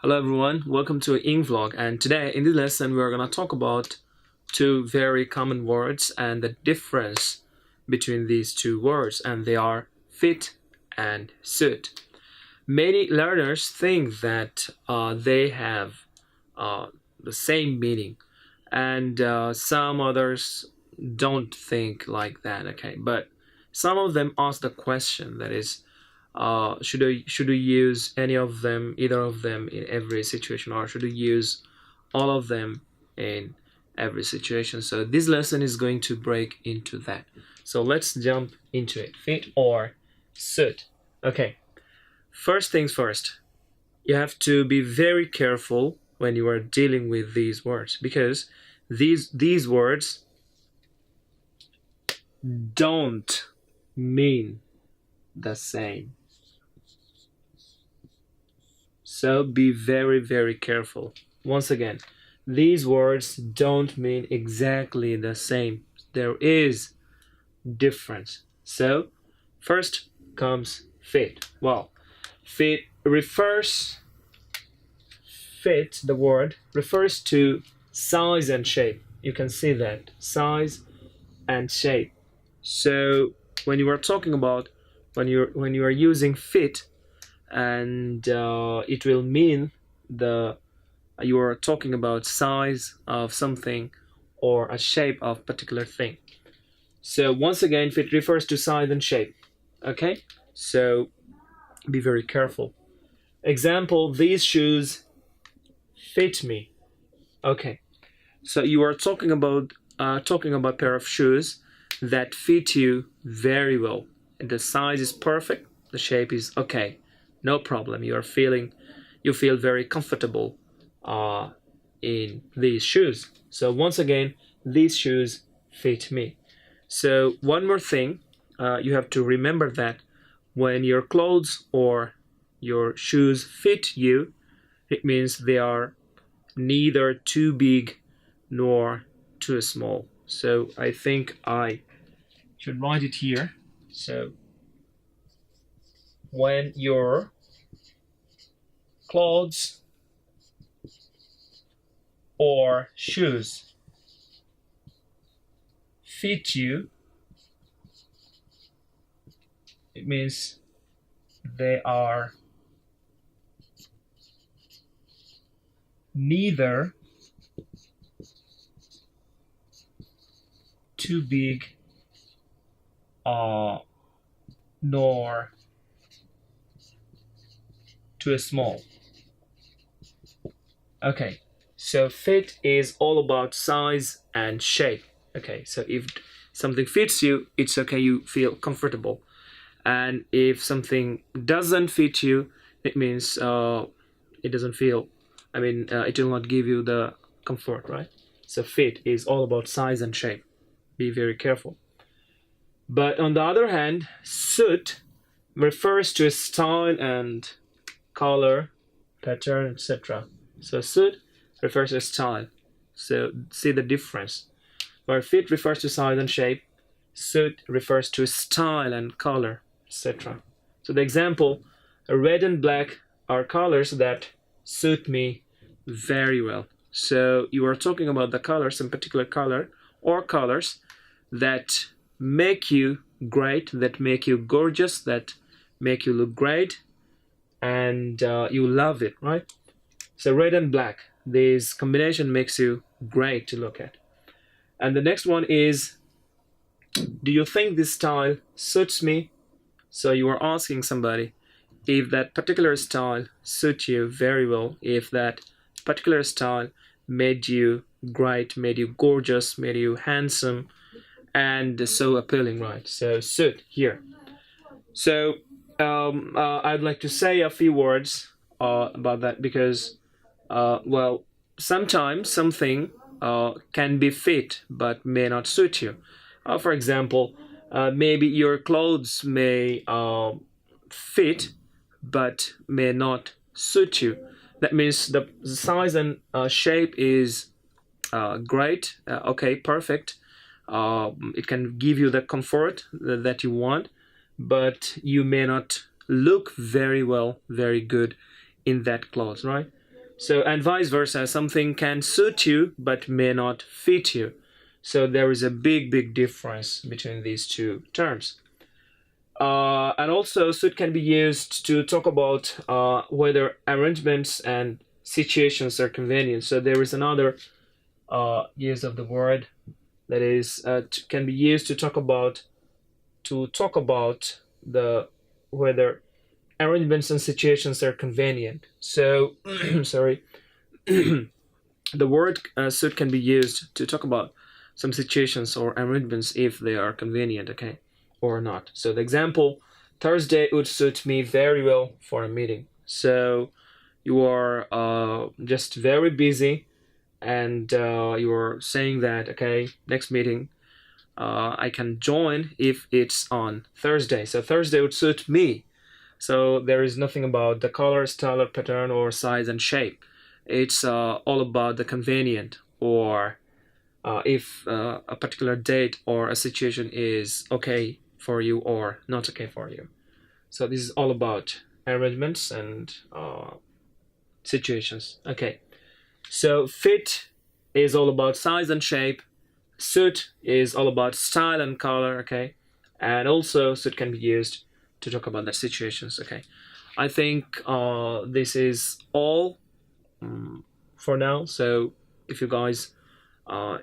Hello everyone, welcome to EngVlog, and today in this lesson we're going to talk about two very common words and the difference between these two words, and they are fit and suit. Many learners think that they have the same meaning, and some others don't think like that, okay? But some of them ask the question, that is, should we use any of them, either of them in every situation, or should we use all of them in every situation? So this lesson is going to break into that. So let's jump into it. Fit or suit. Okay, first things first, you have to be very careful when you are dealing with these words, because these words don't mean the same. So be very careful. Once again, these words don't mean exactly the same. There is difference. So first comes fit. Well, fit the word refers to size and shape. You can see that, size and shape. So when you are talking about, when you are using fit, and it will mean you are talking about size of something or a shape of particular thing. So once again, fit refers to size and shape. Okay, so be very careful. Example, these shoes fit me. Okay, so you are talking about pair of shoes that fit you very well, and the size is perfect, the shape is okay, no problem. You feel very comfortable in these shoes. So once again, these shoes fit me. So one more thing, you have to remember that when your clothes or your shoes fit you, it means they are neither too big nor too small. So I think I should write it here. So when your clothes or shoes fit you, it means they are neither too big nor too small. Okay, so fit is all about size and shape. Okay, so if something fits you, it's okay, you feel comfortable. And if something doesn't fit you, it means it doesn't feel, it will not give you the comfort, right? So fit is all about size and shape. Be very careful. But on the other hand, suit refers to style and color, pattern, etc. So suit refers to style. So see the difference. Where fit refers to size and shape, suit refers to style and color, etc. So the example, red and black are colors that suit me very well. So you are talking about the colors, some particular color or colors that make you great, that make you gorgeous, that make you look great, and you love it, right? So red and black, this combination makes you great to look at. And the next one is, do you think this style suits me? So you are asking somebody if that particular style suits you very well, if that particular style made you great, made you gorgeous, made you handsome, and so appealing, right? So suit here. So I'd like to say a few words about that, because well, sometimes something can be fit but may not suit you. For example, maybe your clothes may fit but may not suit you. That means the size and shape is great, okay, perfect. It can give you the comfort that you want, but you may not look very well, very good in that clothes, right? So, and vice versa, something can suit you but may not fit you. So there is a big difference between these two terms. And also, suit can be used to talk about whether arrangements and situations are convenient. So there is another use of the word that is can be used to talk about the whether arrangements and situations are convenient. So sorry, the word suit can be used to talk about some situations or arrangements if they are convenient, okay, or not. So the example, Thursday would suit me very well for a meeting. So you are just very busy, and you are saying that, okay, next meeting I can join if it's on Thursday. So Thursday would suit me. So there is nothing about the color, style, or pattern, or size and shape. It's all about the convenient, or if a particular date or a situation is okay for you or not okay for you. So this is all about arrangements and situations. Okay. So fit is all about size and shape. Suit is all about style and color. Okay. And also suit can be used to talk about the situations. Okay. I think this is all for now. So if you guys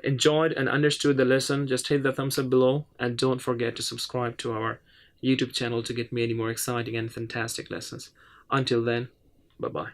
enjoyed and understood the lesson, just hit the thumbs up below, and don't forget to subscribe to our YouTube channel to get many more exciting and fantastic lessons. Until then, bye bye.